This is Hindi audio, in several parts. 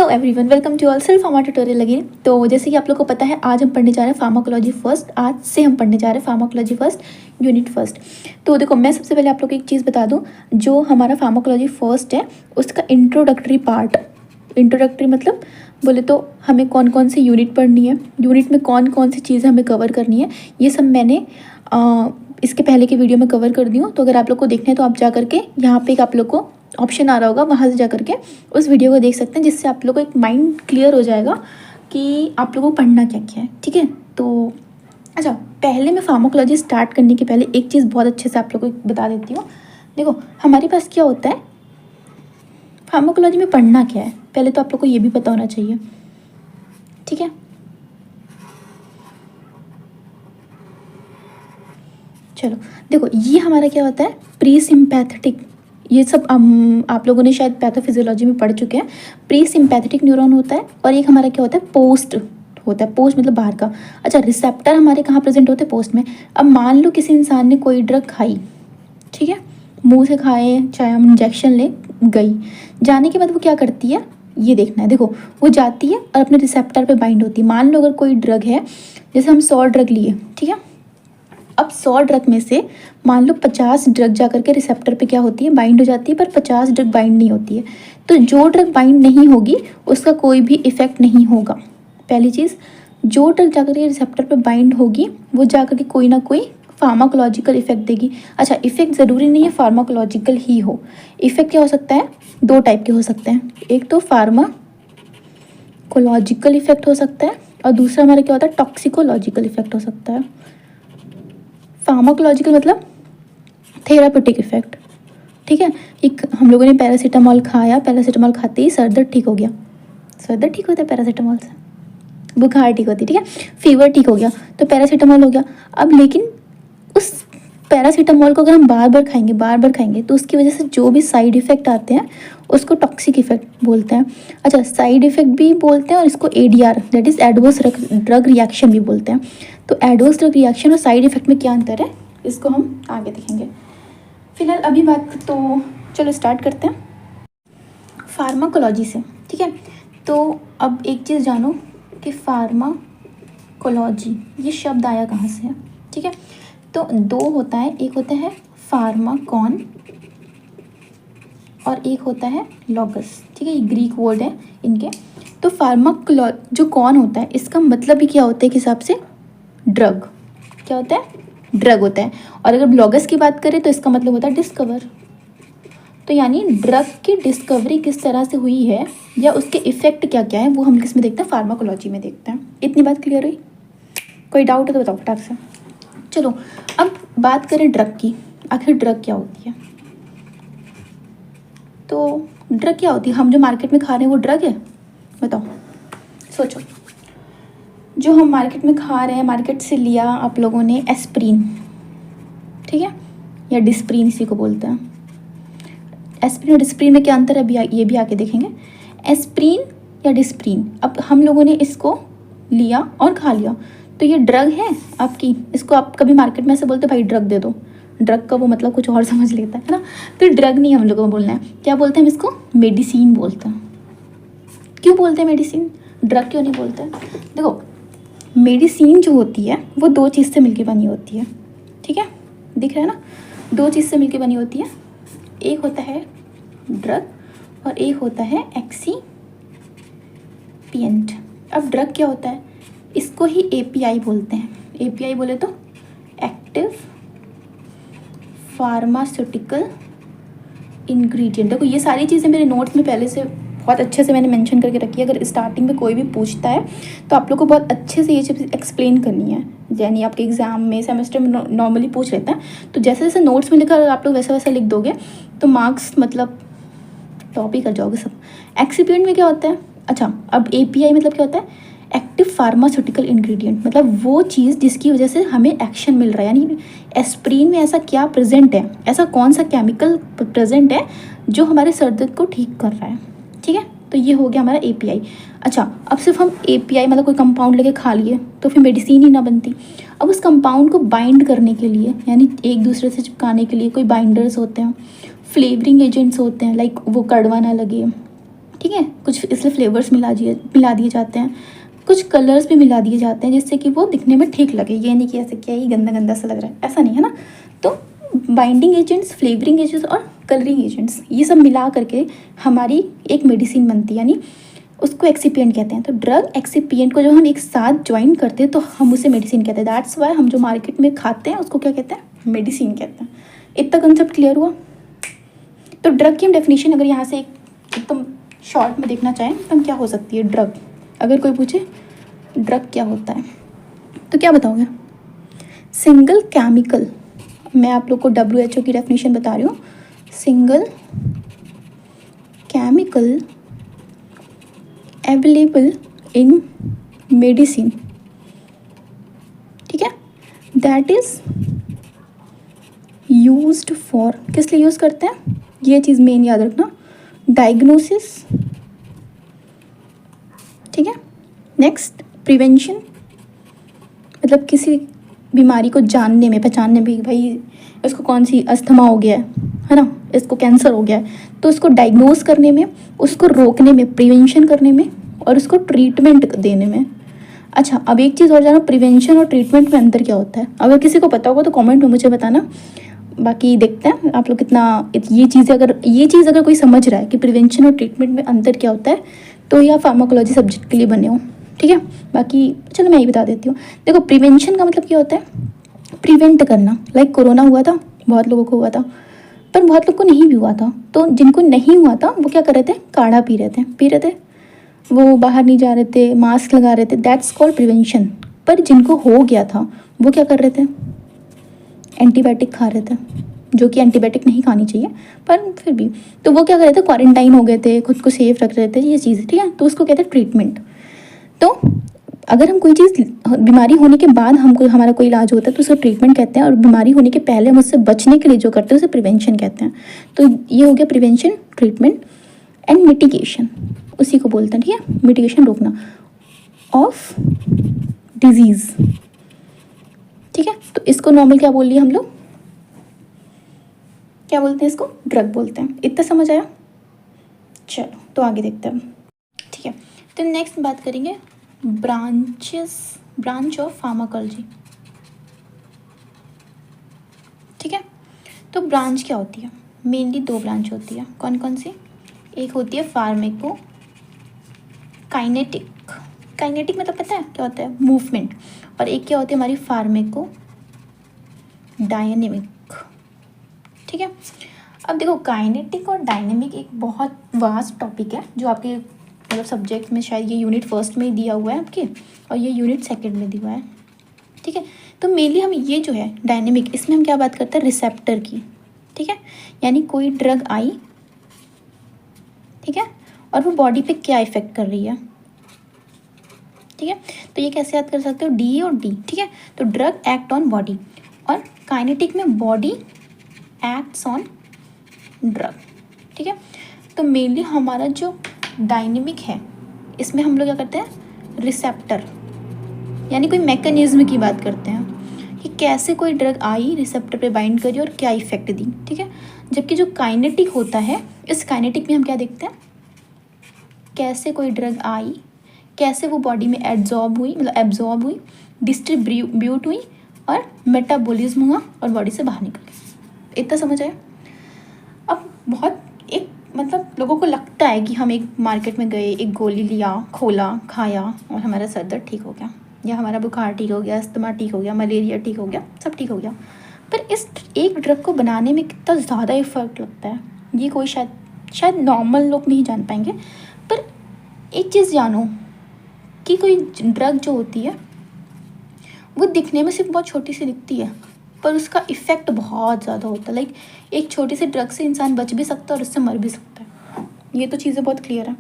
Hello everyone, welcome to all self pharma tutorial again. तो जैसे कि आप लोग को पता है, आज हम पढ़ने जा रहे हैं फार्माकोलॉजी फर्स्ट। आज से हम पढ़ने जा रहे हैं फार्माकोलॉजी फर्स्ट यूनिट फर्स्ट। तो देखो, मैं सबसे पहले आप लोग को एक चीज़ बता दूं, जो हमारा फार्माकोलॉजी फर्स्ट है उसका इंट्रोडक्टरी पार्ट, इंट्रोडक्टरी मतलब बोले तो हमें कौन कौन सी यूनिट पढ़नी है, यूनिट में कौन कौन सी चीज़ें हमें कवर करनी है, ये सब मैंने इसके पहले की वीडियो में कवर कर दी हूँ। तो अगर आप लोग को देखना है तो आप जा करके यहाँ पे एक आप लोग को ऑप्शन आ रहा होगा, वहाँ से जा करके उस वीडियो को देख सकते हैं, जिससे आप लोग को एक माइंड क्लियर हो जाएगा कि आप लोगों को पढ़ना क्या क्या है। ठीक है, तो अच्छा, पहले मैं फार्माकोलॉजी स्टार्ट करने के पहले एक चीज़ बहुत अच्छे से आप लोग को बता देती हूँ। देखो, हमारे पास क्या होता है, फार्माकोलॉजी में पढ़ना क्या है, पहले तो आप लोग को ये भी पता होना चाहिए। ठीक है, चलो देखो, ये हमारा क्या होता है, प्री सिम्पैथेटिक। ये सब आप लोगों ने शायद पैथोफिजियोलॉजी में पढ़ चुके हैं। प्री सिम्पैथेटिक न्यूरॉन होता है और एक हमारा क्या होता है, पोस्ट होता है। पोस्ट मतलब बाहर का। अच्छा, रिसेप्टर हमारे कहाँ प्रेजेंट होते हैं, पोस्ट में। अब मान लो किसी इंसान ने कोई ड्रग खाई, ठीक है, मुंह से खाए चाहे हम इंजेक्शन ले, गई, जाने के बाद वो क्या करती है ये देखना है। देखो, वो जाती है और अपने रिसेप्टर पे बाइंड होती है। मान लो अगर कोई ड्रग है, जैसे हम 100 ड्रग लिए, ठीक है, अब 100 ड्रग में से मान लो 50 ड्रग जा करके रिसेप्टर पे क्या होती है, बाइंड हो जाती है, पर 50 ड्रग बाइंड नहीं होती है। तो जो ड्रग बाइंड नहीं होगी उसका कोई भी इफेक्ट नहीं होगा। पहली चीज़, जो ड्रग जा करके रिसेप्टर पे बाइंड होगी वो जा करके कोई ना कोई फार्माकोलॉजिकल इफेक्ट देगी। अच्छा, इफेक्ट ज़रूरी नहीं है फार्माकोलॉजिकल ही हो। इफेक्ट क्या हो सकता है, दो टाइप के हो सकते हैं। एक तो फार्माकोलॉजिकल इफेक्ट हो सकता है और दूसरा हमारा क्या होता है, टॉक्सिकोलॉजिकल इफेक्ट हो सकता है। फार्माकोलॉजिकल मतलब थेरापेटिक इफेक्ट। ठीक है, एक हम लोगों ने पैरासीटामॉल खाया, पैरासीटामॉल खाते ही सर दर्द ठीक हो गया। सर दर्द ठीक होता है पैरासीटामॉल से, बुखार ठीक होती है, ठीक है, फीवर ठीक हो गया, तो पैरासीटामॉल हो गया। अब लेकिन उस पैरासीटामॉल को अगर हम बार बार खाएंगे तो उसकी वजह से जो भी साइड इफ़ेक्ट आते हैं उसको टॉक्सिक इफेक्ट बोलते हैं। अच्छा, साइड इफेक्ट भी बोलते हैं और इसको ADR, that is adverse drug reaction भी बोलते हैं। तो एडवर्स ड्रग रिएक्शन और साइड इफेक्ट में क्या अंतर है, इसको हम आगे देखेंगे। फिलहाल अभी बात तो चलो स्टार्ट करते हैं फार्माकोलॉजी से। ठीक है, तो अब एक चीज़ जानो कि फार्माकोलॉजी ये शब्द आया कहाँ से है। ठीक है, तो दो होता है, एक होता है फार्माकॉन और एक होता है लॉगस। ठीक है, ये ग्रीक वर्ड है इनके। तो जो कौन होता है, इसका मतलब भी क्या होता है कि हिसाब से ड्रग, क्या होता है, ड्रग होता है। और अगर लॉगस की बात करें तो इसका मतलब होता है डिस्कवर। तो यानी ड्रग की डिस्कवरी किस तरह से हुई है या उसके इफेक्ट क्या क्या है, वो हम किस में देखते हैं, फार्माकोलॉजी में देखते हैं। इतनी बात क्लियर हुई? कोई डाउट है तो बताओ फटाक से। चलो अब बात करें ड्रग की, आखिर ड्रग क्या होती है। तो ड्रग क्या होती है, हम जो मार्केट में खा रहे हैं वो ड्रग है, बताओ, सोचो। जो हम मार्केट में खा रहे हैं, मार्केट से लिया आप लोगों ने एस्प्रीन, ठीक है, या डिस्प्रीन इसी को बोलते हैं। एस्प्रीन और डिस्प्रीन में क्या अंतर है, अभी ये भी आके देखेंगे। एस्प्रीन या डिस्प्रीन, अब हम लोगों ने इसको लिया और खा लिया, तो ये ड्रग है आपकी। इसको आप कभी मार्केट में ऐसे बोलते भाई ड्रग दे दो, ड्रग का वो मतलब कुछ और समझ लेता है ना। तो ड्रग नहीं हम लोगों को बोलना है, क्या बोलते हैं हम इसको, मेडिसिन बोलते हैं। क्यों बोलते हैं मेडिसिन, ड्रग क्यों नहीं बोलते हैं? देखो, मेडिसिन जो होती है वो दो चीज़ से मिलके बनी होती है। ठीक है, दिख रहा है ना, दो चीज़ से मिलके बनी होती है। एक होता है ड्रग और एक होता है एक्सीपिएंट। अब ड्रग क्या होता है, इसको ही एपीआई बोलते हैं। एपीआई बोले तो एक्टिव फार्मास्यूटिकल इंग्रेडिएंट। देखो, ये सारी चीज़ें मेरे नोट्स में पहले से बहुत अच्छे से मैंने मेंशन करके रखी है। अगर स्टार्टिंग में कोई भी पूछता है तो आप लोग को बहुत अच्छे से ये चीज़ एक्सप्लेन करनी है। यानी आपके एग्जाम में, सेमेस्टर में नॉर्मली पूछ लेते हैं, तो जैसे जैसे नोट्स में लिखा आप लोग वैसा वैसा लिख दोगे तो मार्क्स मतलब टॉप ही कर जाओगे सब। एक्सीपिएंट में क्या होता है, अच्छा, अब एपीआई मतलब क्या होता है, एक्टिव फार्मास्यूटिकल इंग्रेडिएंट, मतलब वो चीज़ जिसकी वजह से हमें एक्शन मिल रहा है। यानी एस्प्रीन में ऐसा क्या प्रेजेंट है, ऐसा कौन सा केमिकल प्रेजेंट है जो हमारे सर दर्द को ठीक कर रहा है। ठीक है, तो ये हो गया हमारा एपीआई। अच्छा, अब सिर्फ हम एपीआई मतलब कोई कंपाउंड लेके खा लिए तो फिर मेडिसिन ही ना बनती। अब उस कंपाउंड को बाइंड करने के लिए, यानी एक दूसरे से चिपकाने के लिए कोई बाइंडर्स होते हैं, फ्लेवरिंग एजेंट्स होते हैं, लाइक वो कड़वा ना लगे, ठीक है, कुछ इसलिए फ्लेवर्स मिला दिए जाते हैं, कुछ कलर्स भी मिला दिए जाते हैं जिससे कि वो दिखने में ठीक लगे। ये नहीं कि ऐसे क्या ही गंदा गंदा सा लग रहा है, ऐसा नहीं है ना। तो बाइंडिंग एजेंट्स, फ्लेवरिंग एजेंट्स और कलरिंग एजेंट्स, ये सब मिला करके हमारी एक मेडिसिन बनती है, यानी उसको एक्सिपिएंट कहते हैं। तो ड्रग एक्सिपिएंट को जब हम एक साथ ज्वाइन करते हैं तो हम उसे मेडिसिन कहते हैं। दैट्स वाई हम जो मार्केट में खाते हैं उसको क्या कहते हैं, मेडिसिन कहते हैं। इतना कंसेप्ट क्लियर हुआ। तो ड्रग की हम डेफिनेशन अगर यहाँ से एकदम शॉर्ट में देखना चाहें तो हम क्या हो सकती है ड्रग, अगर कोई पूछे ड्रग क्या होता है तो क्या बताओगे? सिंगल केमिकल, मैं आप लोग को WHO की डेफिनेशन बता रही हूँ, single chemical available in medicine, ठीक है, दैट इज यूज्ड फॉर, किस लिए यूज़ करते हैं, ये चीज़ मेन याद रखना, डायग्नोसिस, ठीक है। नेक्स्ट प्रिवेंशन, मतलब किसी बीमारी को जानने में, पहचानने में, भाई इसको कौन सी अस्थमा हो गया है ना, इसको कैंसर हो गया है, तो उसको डायग्नोस करने में, उसको रोकने में, प्रिवेंशन करने में, और उसको ट्रीटमेंट देने में। अच्छा, अब एक चीज़ और जानो, प्रिवेंशन और ट्रीटमेंट में अंतर क्या होता है? अगर किसी को पता होगा तो कमेंट में मुझे बताना। बाकी देखते हैं आप लोग कितना ये चीज़ अगर कोई समझ रहा है कि प्रिवेंशन और ट्रीटमेंट में अंतर क्या होता है तो यह फार्माकोलॉजी सब्जेक्ट के लिए बने हो, ठीक है। बाकी चलो मैं ये बता देती हूँ। देखो, प्रिवेंशन का मतलब क्या होता है, प्रिवेंट करना। लाइक कोरोना हुआ था, बहुत लोगों को हुआ था, पर बहुत लोग को नहीं भी हुआ था। तो जिनको नहीं हुआ था वो क्या कर रहे थे, काढ़ा पी रहे थे, वो बाहर नहीं जा रहे थे, मास्क लगा रहे थे, दैट्स कॉल्ड प्रिवेंशन। पर जिनको हो गया था वो क्या कर रहे थे, एंटीबायोटिक खा रहे थे, जो कि एंटीबायोटिक नहीं खानी चाहिए पर फिर भी। तो वो क्या कर रहे थे, क्वारंटाइन हो गए थे, खुद को सेफ रख रहे थे, ये चीज़, ठीक है। तो उसको कहते हैं ट्रीटमेंट। तो अगर हम कोई चीज़, बीमारी होने के बाद हमारा कोई इलाज होता है तो उसको ट्रीटमेंट कहते हैं, और बीमारी होने के पहले हम उससे बचने के लिए जो करते हैं उसे प्रिवेंशन कहते हैं। तो ये हो गया प्रिवेंशन, ट्रीटमेंट एंड मिटिगेशन, उसी को बोलते हैं, ठीक है। मिटिगेशन, रोकना ऑफ डिजीज़, ठीक है। तो इसको नॉर्मल क्या बोल लिया हम लोग, क्या बोलते हैं, इसको ड्रग बोलते हैं। इतना समझ आया? चलो तो आगे देखते हैं, ठीक है। तो नेक्स्ट बात करेंगे ब्रांच ऑफ फार्माकोलॉजी, ठीक है। तो ब्रांच क्या होती है, मेनली दो ब्रांच होती है। कौन कौन सी? एक होती है फार्मेको काइनेटिक, काइनेटिक मतलब पता है क्या होता है, मूवमेंट। और एक क्या होती है हमारी फार्मेको डायनेमिक, ठीक है। अब देखो, काइनेटिक और डायनेमिक एक बहुत वास्ट टॉपिक है जो आपके मतलब सब्जेक्ट में शायद ये यूनिट फर्स्ट में ही दिया हुआ है आपके, और ये यूनिट सेकंड में दिया हुआ है, ठीक है। तो मेनली हम ये जो है डायनेमिक, इसमें हम क्या बात करते हैं, रिसेप्टर की, ठीक है। यानी कोई ड्रग आई, ठीक है, और वो बॉडी पे क्या इफेक्ट कर रही है, ठीक है। तो ये कैसे याद कर सकते हो, डी और डी, ठीक है। तो ड्रग एक्ट ऑन बॉडी, और काइनेटिक में बॉडी एक्ट्स ऑन ड्रग, ठीक है। तो मेनली हमारा जो डायनेमिक है इसमें हम लोग क्या करते हैं, रिसेप्टर यानी कोई मैकेनिज्म की बात करते हैं कि कैसे कोई ड्रग आई, रिसेप्टर पे बाइंड करी और क्या इफेक्ट दी, ठीक है। जबकि जो काइनेटिक होता है, इस काइनेटिक में हम क्या देखते हैं, कैसे कोई ड्रग आई, कैसे वो बॉडी में एब्जॉर्ब हुई, डिस्ट्रीब्यूट हुई और मेटाबॉलिज्म हुआ और बॉडी से बाहर निकल गया। इतना समझ आया? अब बहुत एक मतलब लोगों को लगता है कि हम एक मार्केट में गए, एक गोली लिया, खोला, खाया और हमारा सर दर्द ठीक हो गया, या हमारा बुखार ठीक हो गया, अस्थमा ठीक हो गया, मलेरिया ठीक हो गया, सब ठीक हो गया। पर इस एक ड्रग को बनाने में कितना ज़्यादा एफर्ट लगता है, ये कोई शायद नॉर्मल लोग नहीं जान पाएंगे। पर एक चीज़ जानो कि कोई ड्रग जो होती है वो दिखने में सिर्फ बहुत छोटी सी दिखती है, पर उसका इफ़ेक्ट बहुत ज़्यादा होता है। लाइक एक छोटी सी ड्रग से इंसान बच भी सकता है और उससे मर भी सकता है। ये तो चीज़ें बहुत क्लियर है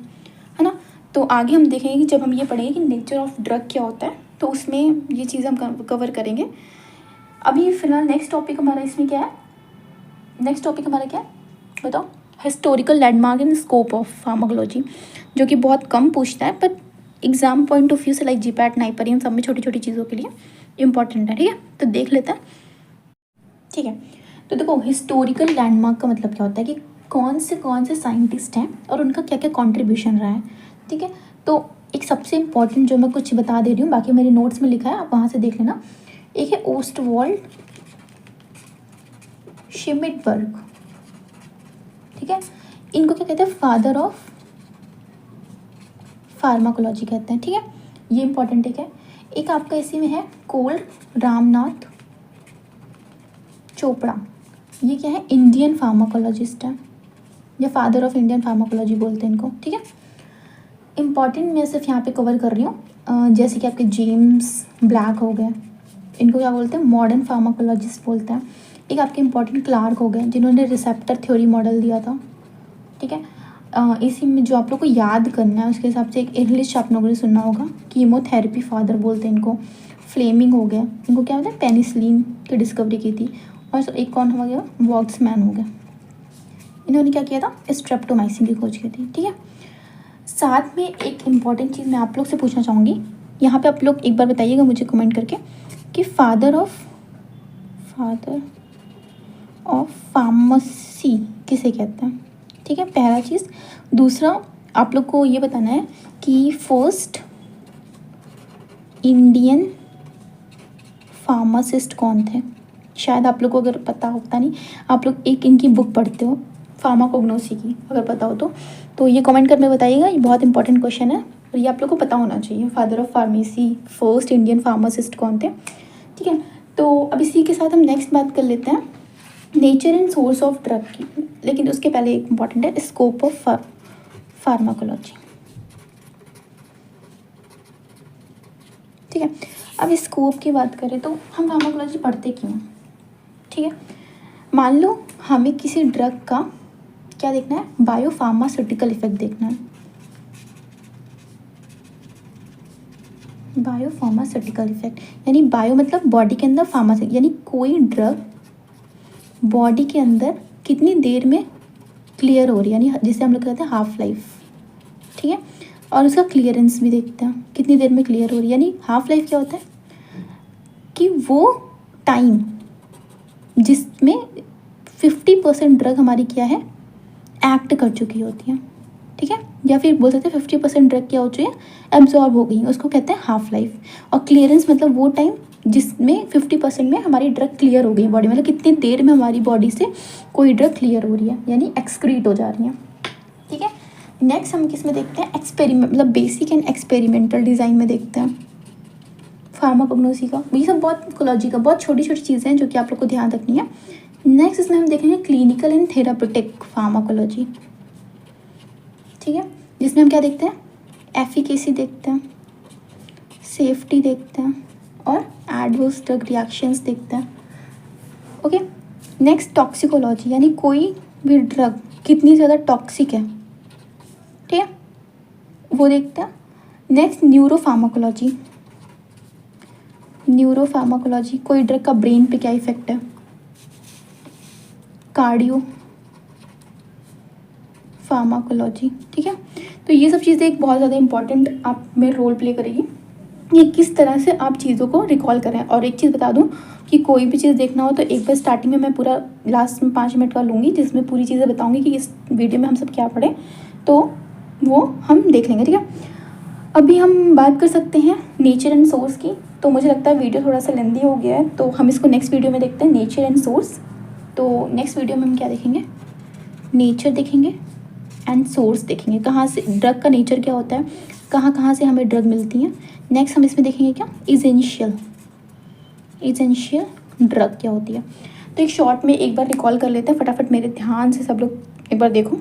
ना। तो आगे हम देखेंगे कि जब हम ये पढ़ेंगे कि नेचर ऑफ ड्रग क्या होता है तो उसमें ये चीज़ें हम कवर करेंगे। अभी फ़िलहाल नेक्स्ट टॉपिक हमारा इसमें क्या है, नेक्स्ट टॉपिक हमारा क्या है बताओ, historical landmark in scope of pharmacology, जो कि बहुत कम पूछता है पर एग्जाम पॉइंट ऑफ व्यू से लाइक जीपैट, नाइपर, इन सब में छोटी छोटी चीज़ों के लिए इंपॉर्टेंट है, ठीक है। तो देख लेते हैं, ठीक है। तो देखो, हिस्टोरिकल लैंडमार्क का मतलब क्या होता है कि कौन से साइंटिस्ट हैं और उनका क्या क्या कंट्रीब्यूशन रहा है, ठीक है। तो एक सबसे इम्पॉर्टेंट जो मैं कुछ बता दे रही हूँ, बाकी मेरे नोट्स में लिखा है, आप वहाँ से देख लेना। एक है ओस्टवाल्ड शिमिटबर्ग, ठीक है। इनको क्या कहते हैं, फादर ऑफ फार्माकोलॉजी कहते हैं, ठीक है। ये इंपॉर्टेंट है। एक आपका इसी में है कोल रामनाथ चोपड़ा, ये क्या है, इंडियन फार्माकोलॉजिस्ट है, या फादर ऑफ इंडियन फार्माकोलॉजी बोलते हैं इनको, ठीक है। इंपॉर्टेंट मैं सिर्फ यहाँ पे कवर कर रही हूँ, जैसे कि आपके जेम्स ब्लैक हो गए, इनको क्या बोलते हैं, मॉडर्न फार्माकोलॉजिस्ट बोलते हैं। एक आपके इंपॉर्टेंट क्लार्क हो गए, जिन्होंने रिसेप्टर थ्योरी मॉडल दिया था, ठीक है। इसी में जो आप लोग को याद करना है उसके हिसाब से एक इंग्लिश आप लोगों ने सुनना होगा, कीमोथेरेपी फादर बोलते हैं इनको। फ्लेमिंग हो गया, इनको क्या बोलते हैं, पेनिसिलिन की डिस्कवरी की थी। और एक कौन हो गया, वॉक्समैन हो गया, इन्होंने क्या किया था, स्ट्रेप्टोमाइसिन की खोज की थी, ठीक है। साथ में एक इम्पॉर्टेंट चीज़ मैं आप लोग से पूछना चाहूँगी, यहाँ पे आप लोग एक बार बताइएगा मुझे कमेंट करके कि फादर ऑफ फार्मेसी किसे कहते हैं, ठीक है, पहला चीज़। दूसरा आप लोग को ये बताना है कि फर्स्ट इंडियन फार्मासिस्ट कौन थे। शायद आप लोग को अगर पता होता नहीं, आप लोग एक इनकी बुक पढ़ते हो फार्माकोग्नोसी की, अगर पता हो तो ये कमेंट कर में बताइएगा। ये बहुत इंपॉर्टेंट क्वेश्चन है और ये आप लोग को पता होना चाहिए, father of pharmacy, first Indian pharmacist कौन थे, ठीक है। तो अब इसी के साथ हम नेक्स्ट बात कर लेते हैं nature and source of drug की, लेकिन उसके पहले एक इम्पॉर्टेंट है स्कोप ऑफ फार्माकोलॉजी, ठीक है। अब स्कोप की बात करें तो हम फार्माकोलॉजी पढ़ते क्यों, ठीक है। मान लो हमें किसी ड्रग का क्या देखना है, बायोफार्मास्यूटिकल इफेक्ट देखना है। बायोफार्मास्यूटिकल इफेक्ट यानी बायो मतलब बॉडी के अंदर, फार्मा यानी कोई ड्रग बॉडी के अंदर कितनी देर में क्लियर हो रही है, यानी जिसे हम लोग कहते हैं हाफ लाइफ, ठीक है। और उसका क्लियरेंस भी देखते हैं, कितनी देर में क्लियर हो रही है। यानी हाफ लाइफ क्या होता है कि वो टाइम जिसमें 50% ड्रग हमारी क्या है, एक्ट कर चुकी होती है, ठीक है। या फिर बोल सकते हैं 50% ड्रग क्या हो चुकी है, एब्जॉर्ब हो गई, उसको कहते हैं हाफ लाइफ। और क्लियरेंस मतलब वो टाइम जिसमें 50% में हमारी ड्रग क्लियर हो गई बॉडी, मतलब कितनी देर में हमारी बॉडी से कोई ड्रग क्लियर हो रही है, यानी एक्सक्रीट हो जा रही है, ठीक है। नेक्स्ट हम किस में देखते हैं, एक्सपेरिमेंट मतलब बेसिक एंड एक्सपेरिमेंटल डिज़ाइन में देखते हैं फार्माकोग्नोसी का। ये सब बहुत कोलॉजी का बहुत छोटी छोटी चीज़ें हैं जो कि आप लोग को ध्यान रखनी है। नेक्स्ट इसमें हम देखेंगे क्लिनिकल एंड थेरापेटिक फार्माकोलॉजी, ठीक है, जिसमें हम क्या देखते हैं, एफिकेसी देखते हैं, सेफ्टी देखते हैं और एडवर्स ड्रग रिएक्शंस देखते हैं, ओके। नेक्स्ट टॉक्सिकोलॉजी यानी कोई भी ड्रग कितनी ज़्यादा टॉक्सिक है, ठीक है, वो देखते हैं। नेक्स्ट न्यूरोफार्माकोलॉजी, कोई ड्रग का ब्रेन पे क्या इफेक्ट है। कार्डियो फार्माकोलॉजी, ठीक है। तो ये सब चीज़ें एक बहुत ज़्यादा इंपॉर्टेंट आप में रोल प्ले करेगी, ये किस तरह से आप चीज़ों को रिकॉल करें। और एक चीज़ बता दूं कि कोई भी चीज़ देखना हो तो एक बार स्टार्टिंग में मैं पूरा लास्ट में 5 मिनट का लूँगी, जिसमें पूरी चीज़ें बताऊँगी कि इस वीडियो में हम सब क्या पढ़ें, तो वो हम देख लेंगे, ठीक है। अभी हम बात कर सकते हैं नेचर एंड सोर्स की। तो मुझे लगता है वीडियो थोड़ा सा लेंदी हो गया है, तो हम इसको नेक्स्ट वीडियो में देखते हैं, नेचर एंड सोर्स। तो नेक्स्ट वीडियो में हम क्या देखेंगे, नेचर देखेंगे एंड सोर्स देखेंगे, कहाँ से ड्रग का नेचर क्या होता है, कहाँ कहाँ से हमें ड्रग मिलती हैं। नेक्स्ट हम इसमें देखेंगे क्या, इसेंशियल ड्रग क्या होती है। तो एक शॉर्ट में एक बार रिकॉल कर लेते हैं फटाफट, मेरे ध्यान से सब लोग एक बार देखो,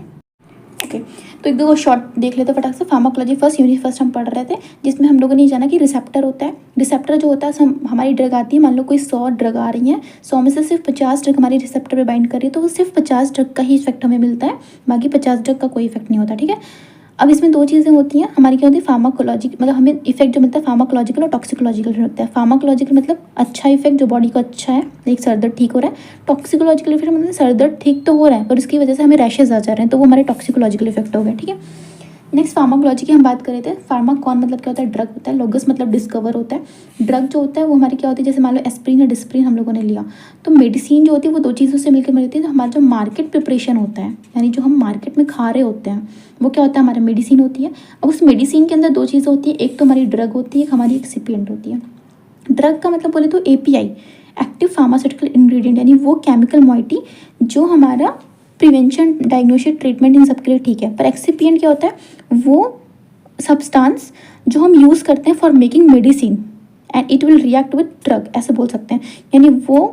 ओके। तो एक दो शॉर्ट देख लेते हैं फटाफट से। फार्माकोलॉजी फर्स्ट हम पढ़ रहे थे, जिसमें हम लोगों ने जाना कि रिसेप्टर होता है। रिसेप्टर जो होता है, हमारी ड्रग आती है, मान लो कोई 100 ड्रग आ रही हैं, 100 में से सिर्फ 50 ड्रग हमारी रिसेप्टर पे बाइंड कर रही है, तो वो सिर्फ 50 ड्रग का ही इफेक्ट हमें मिलता है, बाकी 50 ड्रग का कोई इफेक्ट नहीं होता, ठीक है। अब इसमें 2 चीज़ें होती हैं हमारी, क्या होती है, फार्माकोलॉजी मतलब हमें इफेक्ट जो मिलता है फार्माकोलॉजिकल और टॉक्सिकोलॉजिकल मिलता है। फार्माकोलॉजिकल मतलब अच्छा इफेक्ट जो बॉडी को अच्छा है, एक सर दर्द ठीक हो रहा है। टॉक्सिकोलॉजिकल इफेक्ट मतलब सर दर्द ठीक तो हो रहा है पर उसकी वजह से हमें रैशेज आ जा रहे हैं, तो वो हमारे टॉक्सिकोलॉजिकल इफेक्ट हो गए, ठीक है। नेक्स्ट फार्माकोलॉजी की हम बात कर रहे थे। फार्माकॉन मतलब क्या होता है, ड्रग होता है। लोगस मतलब डिस्कवर होता है। ड्रग जो होता है वो हमारी क्या होती है, जैसे मान लो एस्प्रिन या डिस्प्रिन हम लोगों ने लिया, तो मेडिसिन जो होती है वो दो चीज़ों से मिलकर मिलती है। तो हमारा जो मार्केट प्रिपरेशन होता है, यानी जो हम मार्केट में खा रहे होते हैं, वो क्या होता है, हमारा मेडिसिन होती है। अब उस मेडिसिन के अंदर दो चीज़ें होती है, एक तो हमारी ड्रग होती है, एक हमारी एक्सिपिएंट होती है। ड्रग का मतलब बोले तो API, एक्टिव फार्मास्यूटिकल इंग्रेडिएंट, यानी वो केमिकल मॉइटी जो हमारा प्रिवेंशन, डायग्नोसिस, ट्रीटमेंट इन सब के लिए ठीक है। पर एक्सिपिएंट क्या होता है, वो सब्सटेंस जो हम यूज़ करते हैं for making medicine and it will react with drug, ऐसे बोल सकते हैं। यानी वो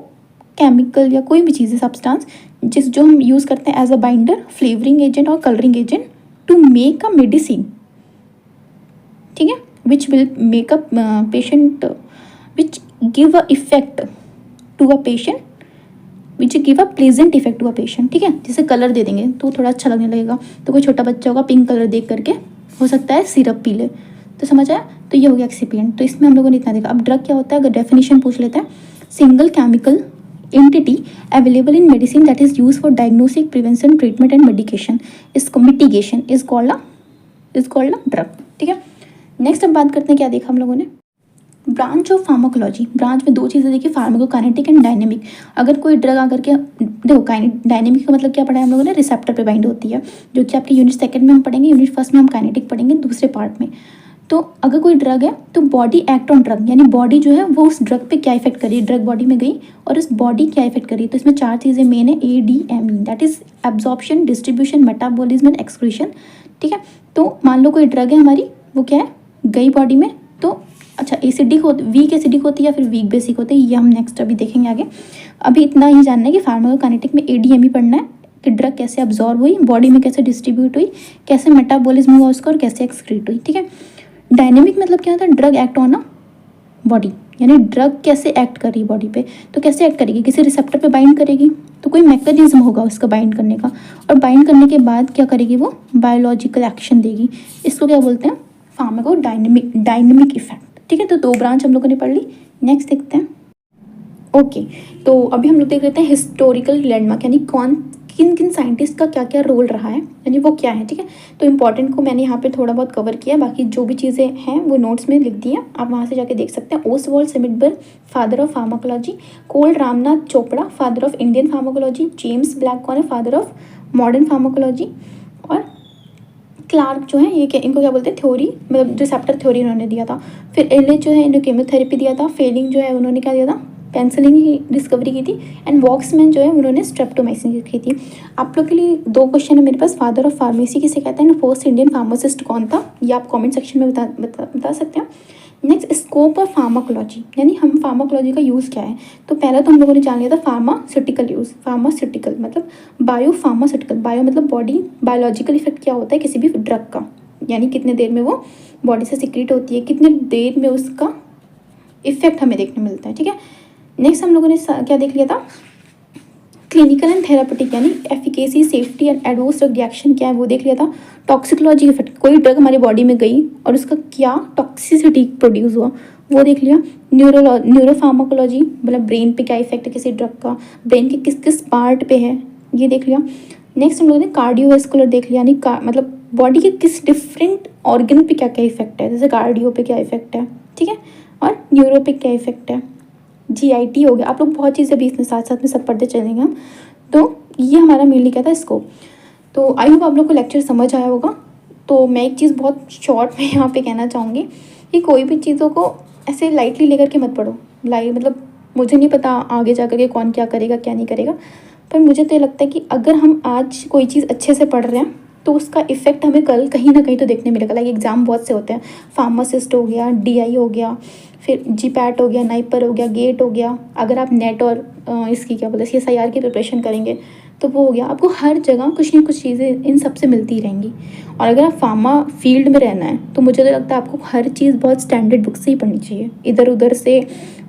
केमिकल या कोई भी चीज़ है, सब्सटेंस जो हम यूज़ करते हैं as a binder, flavouring agent और colouring agent to make a medicine, ठीक है, which will make a patient, which give a effect to a patient, which give a pleasant effect to a patient, ठीक है। जैसे कलर दे देंगे तो थोड़ा अच्छा लगने लगेगा, तो कोई छोटा बच्चा होगा पिंक कलर देख करके हो सकता है सिरप पी ले, तो समझ आया। तो ये हो गया एक्सिपिएंट। तो इसमें हम लोगों ने इतना देखा। अब ड्रग क्या होता है, अगर डेफिनेशन पूछ लेते हैं, single chemical entity available in medicine that is use for diagnosis, prevention, treatment and medication, इसको mitigation is called a drug, ठीक है। नेक्स्ट अब बात करते हैं, क्या देखा हम लोगों ने, ब्रांच ऑफ फार्माकोलॉजी। ब्रांच में दो चीज़ें देखी, फार्माकोकाइनेटिक एंड डायनेमिक। अगर कोई ड्रग आकर के, देखो डायनेमिक का मतलब क्या पढ़ा है हम लोगों ने, रिसेप्टर पे बाइंड होती है, जो कि आपके यूनिट सेकंड में हम पढ़ेंगे, यूनिट फर्स्ट में हम काइनेटिक पढ़ेंगे दूसरे पार्ट में। तो अगर कोई ड्रग है तो बॉडी एक्ट ऑन ड्रग, यानी बॉडी जो है वो उस ड्रग पे क्या इफेक्ट करी, ड्रग बॉडी में गई और उस बॉडी क्या इफेक्ट करी। तो इसमें चार चीज़ें मेन है, ADME, that is absorption, distribution, metabolism and excretion, ठीक है। तो मान लो कोई ड्रग है हमारी, वो क्या है, गई बॉडी में, तो अच्छा एसिडिक हो, वीक एसिडिक होती है या फिर वीक बेसिक होती है, ये हम नेक्स्ट अभी देखेंगे आगे। अभी इतना ही जानना है कि फार्माकोकाइनेटिक में ADME पढ़ना है कि ड्रग कैसे अब्जॉर्ब हुई, बॉडी में कैसे डिस्ट्रीब्यूट हुई, कैसे मेटाबॉलिज्म हुआ उसका और कैसे एक्सक्रीट हुई, ठीक है। डायनेमिक मतलब क्या होता है, drug act on a body, यानी ड्रग कैसे एक्ट कर रही है बॉडी पे। तो कैसे एक्ट करेगी, किसी रिसेप्टर पे बाइंड करेगी, तो कोई मैकेनिज्म होगा उसका बाइंड करने का, और बाइंड करने के बाद क्या करेगी, वो बायोलॉजिकल एक्शन देगी। इसको क्या बोलते हैं, डायनेमिक इफेक्ट, ठीक है। तो दो ब्रांच हम लोगों ने पढ़ ली। नेक्स्ट देखते हैं, ओके। तो अभी हम लोग देख लेते हैं हिस्टोरिकल लैंडमार्क, यानी कौन किन किन साइंटिस्ट का क्या क्या रोल रहा है, यानी वो क्या है, ठीक है। तो इंपॉर्टेंट को मैंने यहाँ पे थोड़ा बहुत कवर किया, बाकी जो भी चीज़ें हैं वो नोट्स में लिख दी हैं, आप वहाँ से जाके देख सकते हैं। Oswald Schmiedeberg, father of pharmacology. Col Ramnath Chopra, father of Indian pharmacology. James Blackburn, father of modern pharmacology. और क्लार्क जो है, ये क्या, इनको क्या बोलते हैं, थ्योरी, मतलब रिसेप्टर थ्योरी उन्होंने दिया था। फिर एलिस जो है, इन्होंने केमोथेरेपी दिया था। फेलिंग जो है, उन्होंने क्या दिया था, पेंसिलिन की डिस्कवरी की थी। एंड वॉक्समैन जो है, उन्होंने स्ट्रेप्टोमाइसिन की थी। आप लोग के लिए दो क्वेश्चन है मेरे पास, फादर ऑफ फार्मेसी किसे कहते हैं, फर्स्ट इंडियन फार्मासिस्ट कौन था, ये आप कमेंट सेक्शन में बता सकते हैं। नेक्स्ट, स्कोप ऑफ फार्माकोलॉजी, यानी हम फार्माकोलॉजी का यूज़ क्या है। तो पहला तो हम लोगों ने जान लिया था फार्मास्यूटिकल यूज़। फार्मास्यूटिकल मतलब बायो फार्मास्यूटिकल, बायो मतलब बॉडी, बायोलॉजिकल इफेक्ट क्या होता है किसी भी ड्रग का, यानी कितने देर में वो बॉडी से सिक्रीट होती है, कितने देर में उसका इफेक्ट हमें देखने मिलता है, ठीक है। नेक्स्ट हम लोगों ने क्या देख लिया था, क्लिनिकल एंड थेरापेटिक, यानी efficacy, safety and adverse drug reaction क्या है वो देख लिया था। टॉक्सिकोलॉजी इफेक्ट, कोई ड्रग हमारी बॉडी में गई और उसका क्या टॉक्सिसिटी प्रोड्यूस हुआ वो देख लिया। न्यूरोफार्माकोलॉजी मतलब ब्रेन पे क्या इफेक्ट है किसी ड्रग का, ब्रेन के किस किस पार्ट पे है ये देख लिया। नेक्स्ट हम लोगों ने कार्डियोवेस्कुलर देख लिया, यानी मतलब बॉडी के किस डिफरेंट ऑर्गन पे क्या क्या इफेक्ट है, जैसे कार्डियो पे क्या इफेक्ट है, ठीक है, और न्यूरो पे क्या इफेक्ट है, GIT हो गया। आप लोग बहुत चीज़ें भी इसमें साथ साथ में सब पढ़ते चलेंगे हम। तो ये हमारा मेनली क्या था, स्कोप। तो आई होप आप लोग को लेक्चर समझ आया होगा। तो मैं एक चीज़ बहुत शॉर्ट में यहाँ पे कहना चाहूँगी कि कोई भी चीज़ों को ऐसे लाइटली लेकर के मत पढ़ो। मतलब मुझे नहीं पता आगे जा कर के कौन क्या करेगा क्या नहीं करेगा, पर मुझे तो ये लगता है कि अगर हम आज कोई चीज़ अच्छे से पढ़ रहे हैं तो उसका इफेक्ट हमें कल कहीं ना कहीं तो देखने मिलेगा। लाइक एग्जाम बहुत से होते हैं, फार्मासिस्ट हो गया, DI हो गया, फिर GPAT हो गया, नाइपर हो गया, गेट हो गया। अगर आप नेट और इसकी क्या बोलते हैं CSIR की प्रिपरेशन करेंगे तो वो हो गया। आपको हर जगह कुछ ना कुछ चीज़ें इन सब से मिलती रहेंगी। और अगर आप फार्मा फील्ड में रहना है तो मुझे तो लगता है आपको हर चीज़ बहुत स्टैंडर्ड बुक से ही पढ़नी चाहिए। इधर उधर से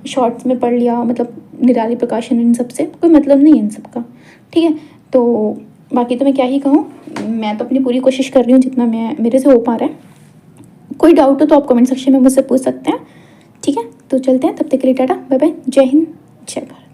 शॉर्ट्स में पढ़ लिया, मतलब निराली प्रकाशन, इन सब से कोई मतलब नहीं है इन सब का, ठीक है। तो बाकी तो मैं क्या ही कहूँ, मैं तो अपनी पूरी कोशिश कर रही हूँ जितना मेरे से हो पा रहा है। कोई डाउट हो तो आप कमेंट सेक्शन में मुझसे पूछ सकते हैं, ठीक है। तो चलते हैं, तब तक के लिए टाटा बाय बाय, जय हिंद जय भारत।